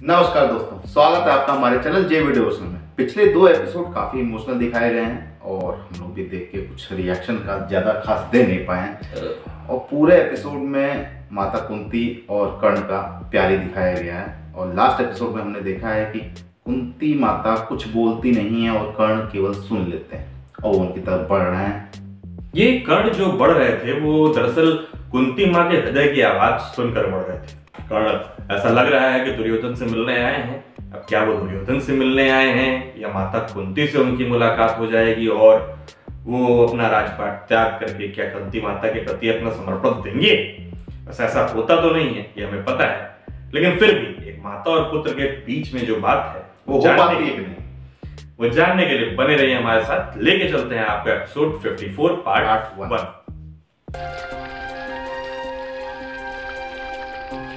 नमस्कार दोस्तों, स्वागत है आपका हमारे चैनल जे वीडियोस में। पिछले 2 एपिसोड काफी इमोशनल दिखाए गए हैं और हम लोग भी देख के कुछ रिएक्शन का ज्यादा खास दे नहीं पाए हैं। और पूरे एपिसोड में माता कुंती और कर्ण का प्यार ही दिखाया गया है। और लास्ट एपिसोड में हमने देखा है कि कुंती माता कुछ बोलती नहीं है और कर्ण केवल सुन लेते हैं और उनकी तरफ बढ़ रहे हैं। ये कर्ण जो बढ़ रहे थे वो दरअसल कुंती माँ के हृदय की आवाज सुनकर बढ़ रहे थे। कर्ण ऐसा लग रहा है कि दुर्योधन से मिलने आए हैं। अब क्या वो दुर्योधन से मिलने आए हैं या माता कुंती से उनकी मुलाकात हो जाएगी और वो अपना राजपाट त्याग करके क्या कुंती माता के प्रति अपना समर्पण देंगे? बस ऐसा होता तो नहीं है, ये हमें पता है, लेकिन फिर भी एक माता और पुत्र के बीच में जो बात है वो जानने के लिए बने रहिए हमारे साथ। लेके चलते हैं आपको एपिसोड 54 पार्ट 1।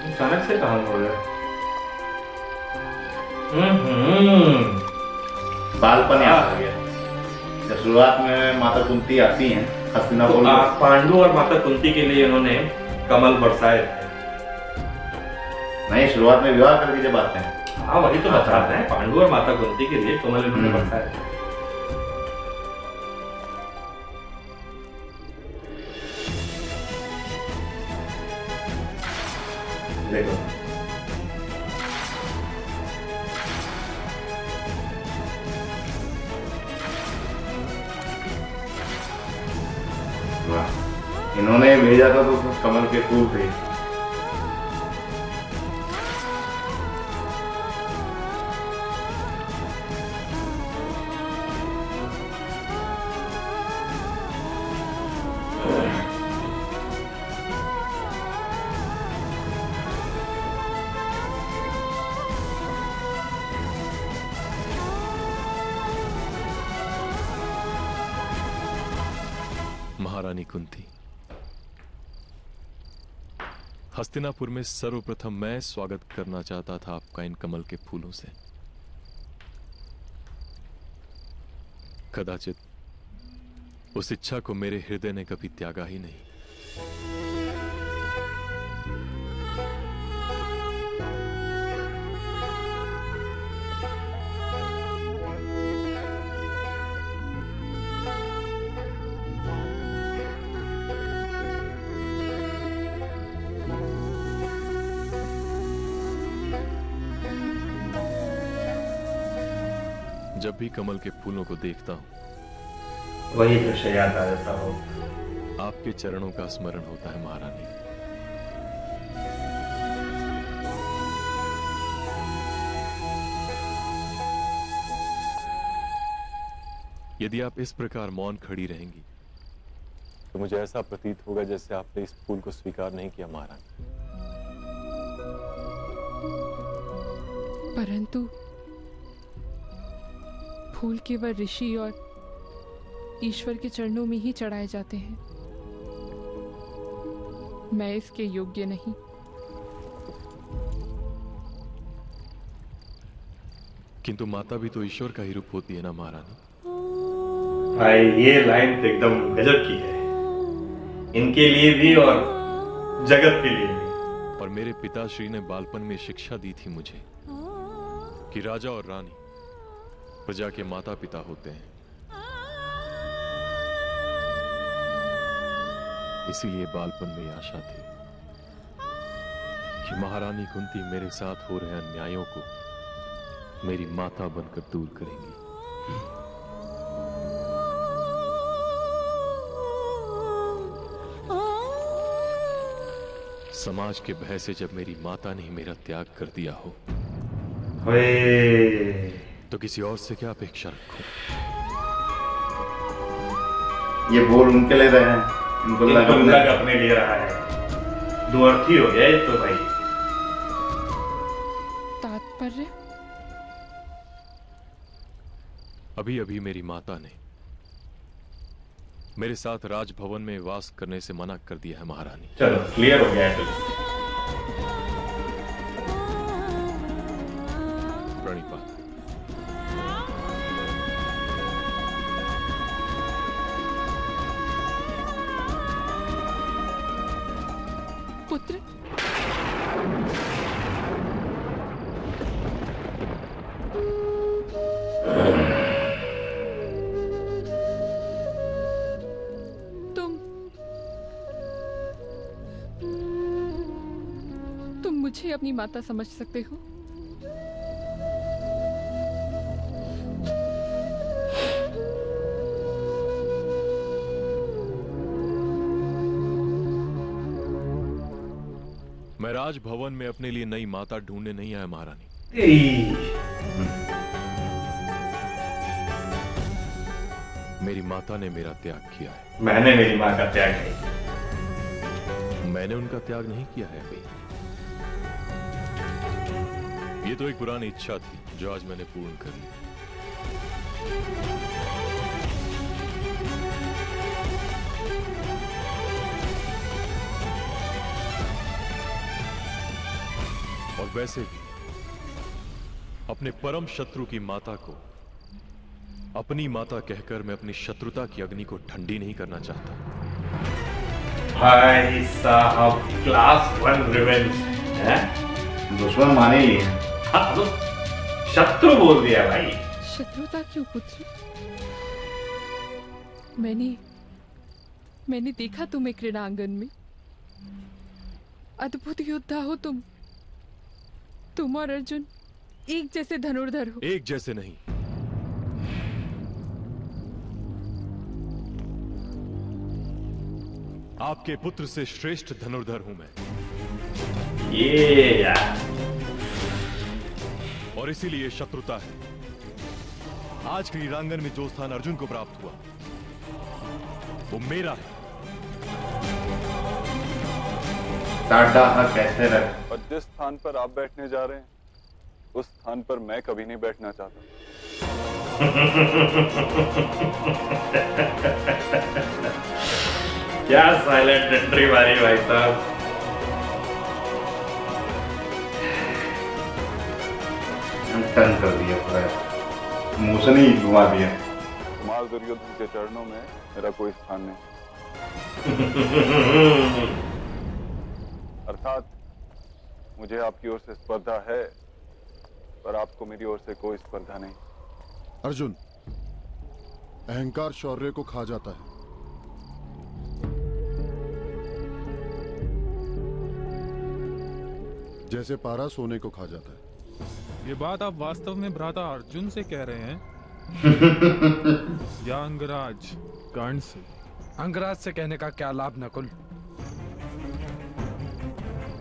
अचानक से कहां हो रहा है? बालपन याद आ गया। जब शुरुआत में माता कुंती आती हैं हस्तिनापुर में, पांडु और माता कुंती के लिए उन्होंने कमल बरसाए थे। नहीं, शुरुआत में विवाह करके जब आते हैं। हाँ, वही तो बता रहे हैं, पांडु और माता कुंती के लिए कमल उन्होंने बरसाए थे। देखो इन्होंने भेजा था तो कमल के फूल थे। महारानी कुंती, हस्तिनापुर में सर्वप्रथम मैं स्वागत करना चाहता था आपका इन कमल के फूलों से। कदाचित उस इच्छा को मेरे हृदय ने कभी त्यागा ही नहीं। जब भी कमल के फूलों को देखता हूं, वही दृश्य याद आ जाता हो। आपके चरणों का स्मरण होता है महारानी। यदि आप इस प्रकार मौन खड़ी रहेंगी तो मुझे ऐसा प्रतीत होगा जैसे आपने इस फूल को स्वीकार नहीं किया महारानी। परंतु फूल केवल ऋषि और ईश्वर के चरणों में ही चढ़ाए जाते हैं। मैं इसके योग्य नहीं। किंतु माता भी तो ईश्वर का ही रूप होती है ना महारानी। भाई, ये लाइन तो एकदम गजब की है, इनके लिए भी और जगत के लिए भी। और मेरे पिताश्री ने बालपन में शिक्षा दी थी मुझे कि राजा और रानी प्रजा के माता पिता होते हैं। इसीलिए बालपन में आशा थी कि महारानी कुंती मेरे साथ हो रहे अन्यायों को मेरी माता बनकर दूर करेंगी। समाज के भय से जब मेरी माता ने मेरा त्याग कर दिया हो तो किसी और से क्या अपेक्षा रखूं? ये बोल उनके लिए रहे हैं, इनको लग अपने लिए रहा है। दो अर्थी हो गया तो भाई। तात्पर्य? अभी अभी मेरी माता ने मेरे साथ राजभवन में वास करने से मना कर दिया है महारानी। चलो, क्लियर हो गया है तो। प्रणिपात। पुत्र, मुझे अपनी माता समझ सकते हो? मैं राजभवन में अपने लिए नई माता ढूंढने नहीं आया महारानी। मेरी माता ने मेरा त्याग किया है। मैंने मेरी माँ का त्याग नहीं किया। मैंने उनका त्याग नहीं किया है अभी। ये तो एक पुरानी इच्छा थी जो आज मैंने पूर्ण कर ली। और वैसे भी अपने परम शत्रु की माता को अपनी माता कहकर मैं अपनी शत्रुता की अग्नि को ठंडी नहीं करना चाहता। भाई साहब, क्लास 1 रिवेंज है। दुश्मन माने ही है। हाँ, तो शत्रु बोल दिया भाई। शत्रुता क्यों पुत्र? मैंने देखा तुम्हें क्रीड़ांगन में। अद्भुत योद्धा हो तुम। तुम और अर्जुन एक जैसे धनुर्धर हो। एक जैसे नहीं, आपके पुत्र से श्रेष्ठ धनुर्धर हूं मैं। ये यार, और इसीलिए शत्रुता है। आज क्रीड़ांगन में जो स्थान अर्जुन को प्राप्त हुआ वो मेरा है। साडा हक कैसे रख। और जिस स्थान पर आप बैठने जा रहे हैं उस स्थान पर मैं कभी नहीं बैठना चाहता। क्या साइलेंट एंट्री मारी भाई साहब। टर्न कर दिया पूरा, मुंह से नहीं घुमा दिया। कुमार दुर्योधन के चरणों में मेरा कोई स्थान नहीं। अर्थात मुझे आपकी ओर से स्पर्धा है, पर आपको मेरी ओर से कोई स्पर्धा नहीं। अर्जुन, अहंकार शौर्य को खा जाता है। जैसे पारा सोने को खा जाता है। ये बात आप वास्तव में भ्राता अर्जुन से कह रहे हैं या अंगराज कर्ण से? अंगराज से कहने का क्या लाभ नकुल?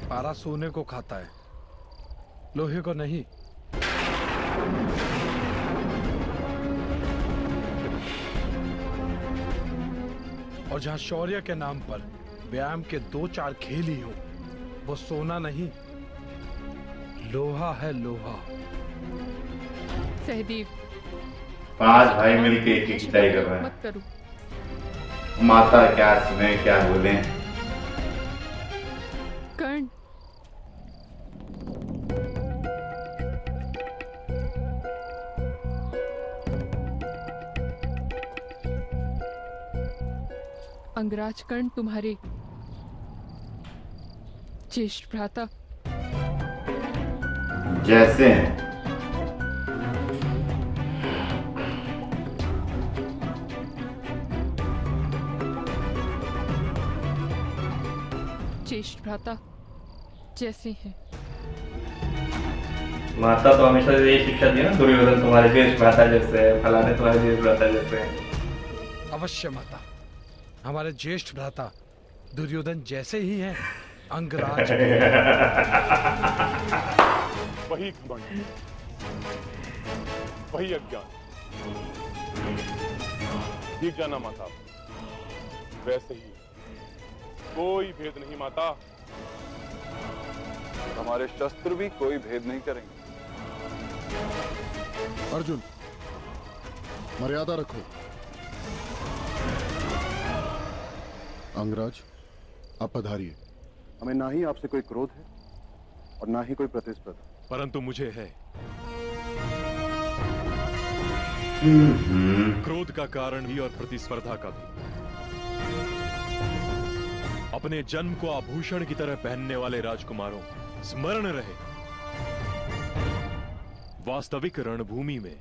पारा सोने को खाता है, लोहे को नहीं। और जहां शौर्य के नाम पर व्यायाम के 2-4 खेल ही हो, वो सोना नहीं, लोहा है, लोहा। सहदेव, 5 भाई मिलके एक ही खिदाई कर रहे हैं। मत करो। माता क्या सुने क्या बोले। कर्ण, अंगराज कर्ण तुम्हारे ज्येष्ठ भ्राता जैसे हैं। ज्येष्ठ भ्राता जैसे हैं। माता तो हमेशा यही शिक्षा दी ना, दुर्योधन तुम्हारे ज्येष्ठ भ्राता जैसे है, फलाने तुम्हारे ज्येष्ठ भ्राता जैसे है। अवश्य माता, हमारे ज्येष्ठ भ्राता दुर्योधन जैसे ही हैं, अंगराज भी। वही घमंड, वही अज्ञान। ठीक जाना माता, वैसे ही कोई भेद नहीं माता। हमारे शस्त्र भी कोई भेद नहीं करेंगे। अर्जुन, मर्यादा रखो। अंगराज, आप पधारिए। हमें ना ही आपसे कोई क्रोध है और ना ही कोई प्रतिस्पर्धा, परंतु मुझे है। क्रोध का कारण भी और प्रतिस्पर्धा का भी। अपने जन्म को आभूषण की तरह पहनने वाले राजकुमारों, स्मरण रहे, वास्तविक रणभूमि में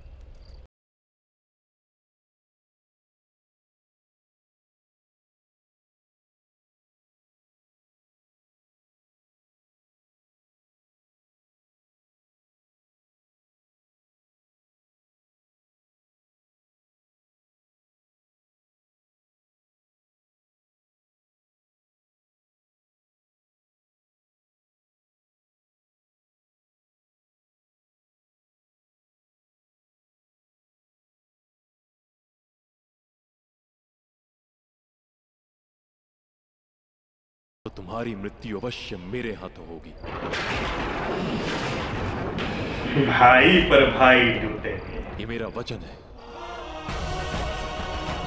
तो तुम्हारी मृत्यु अवश्य मेरे हाथों होगी। भाई पर भाई टूटेंगे, ये मेरा वचन है।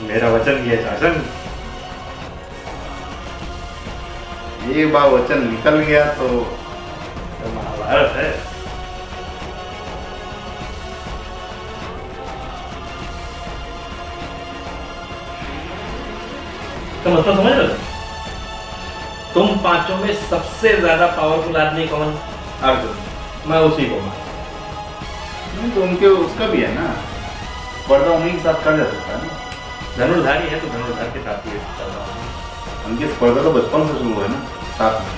मेरा वचन ये शासन। एक बार वचन निकल गया तो महाभारत है। तो मतलब समझ रहे हो? तुम पांचों में सबसे ज्यादा पावरफुल आदमी कौन? अर्जुन। मैं उसी को मानता। नहीं तो उनके उसका भी है ना, स्पर्धा उन्हीं के साथ कर जा सकता है ना। धनुर्धारी है तो धनुर्धार के साथ ही स्पर्धा। उनकी स्पर्धा तो बचपन से शुरू है ना, साथ में।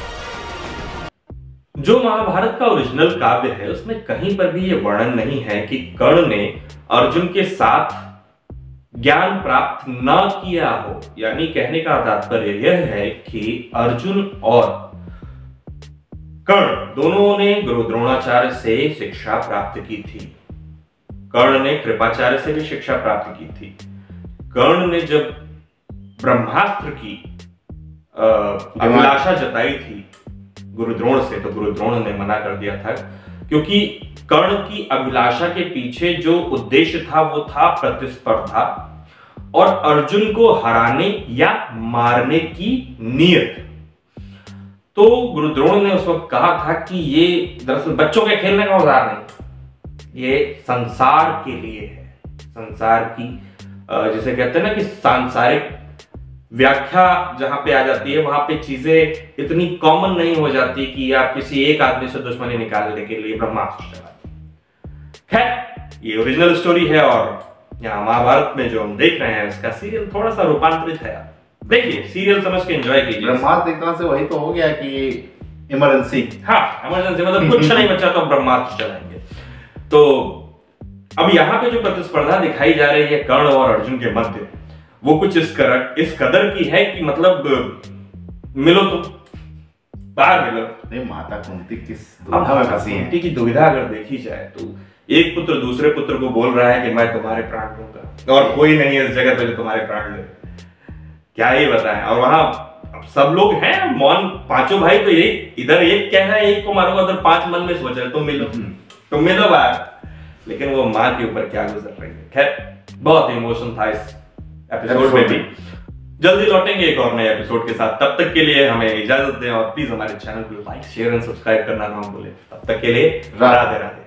जो महाभारत का ओरिजिनल काव्य है उसमें कहीं पर भी ये वर्णन नहीं है कि कर्ण ने अर्जुन के साथ ज्ञान प्राप्त न किया हो। यानी कहने का तात्पर्य यह है कि अर्जुन और कर्ण दोनों ने गुरु द्रोणाचार्य से शिक्षा प्राप्त की थी। कर्ण ने कृपाचार्य से भी शिक्षा प्राप्त की थी। कर्ण ने जब ब्रह्मास्त्र की अभिलाषा जताई थी गुरु द्रोण से, तो गुरु द्रोण ने मना कर दिया था, क्योंकि कर्ण की अभिलाषा के पीछे जो उद्देश्य था वो था प्रतिस्पर्धा और अर्जुन को हराने या मारने की नीयत। तो गुरु द्रोण ने उस वक्त कहा था कि ये दरअसल बच्चों के खेलने का औजार नहीं, ये संसार के लिए है। संसार की जिसे कहते हैं ना कि सांसारिक व्याख्या जहां पे आ जाती है वहां पे चीजें इतनी कॉमन नहीं हो जाती कि आप किसी एक आदमी से दुश्मनी निकालने के लिए ब्रह्मास्त्र चलाते। खैर ये ओरिजिनल स्टोरी है और यहाँ महाभारत में जो हम देख रहे हैं उसका सीरियल थोड़ा सा रूपांतरित है। देखिए सीरियल समझ के एंजॉय कीजिए। ब्रह्मास्त्र एक तरह से वही तो हो गया कि इमरजेंसी। हाँ इमरजेंसी मतलब कुछ नहीं बचा तो ब्रह्मास्त्र चलाएंगे। तो अब यहाँ पे जो प्रतिस्पर्धा दिखाई जा रही है कर्ण और अर्जुन के मध्य, वो कुछ इस कदर की है कि मतलब मिलो तो बाहर मिलो। नहीं माता कुंती किस दुविधा में फंसी है। कुंती की दुविधा अगर देखी जाए तो एक पुत्र दूसरे पुत्र को बोल रहा है कि मैं तुम्हारे प्राण लूंगा और कोई नहीं है इस जगह पे जो तुम्हारे प्राण ले। क्या ही बताएं। और वहां अब सब लोग हैं मौन, पांचों भाई तो यही, इधर एक कह रहा है एक को मारूंगा, उधर पांच मन में सोच रहे तुम मिलो बाहर। लेकिन वो माँ के ऊपर क्या गुजर रही है। खैर बहुत इमोशन था इस एपिसोड में भी। जल्दी लौटेंगे एक और नए एपिसोड के साथ। तब तक के लिए हमें इजाजत दें और प्लीज हमारे चैनल को लाइक शेयर एंड सब्सक्राइब करना ना भूलें। तब तक के लिए राधे राधे।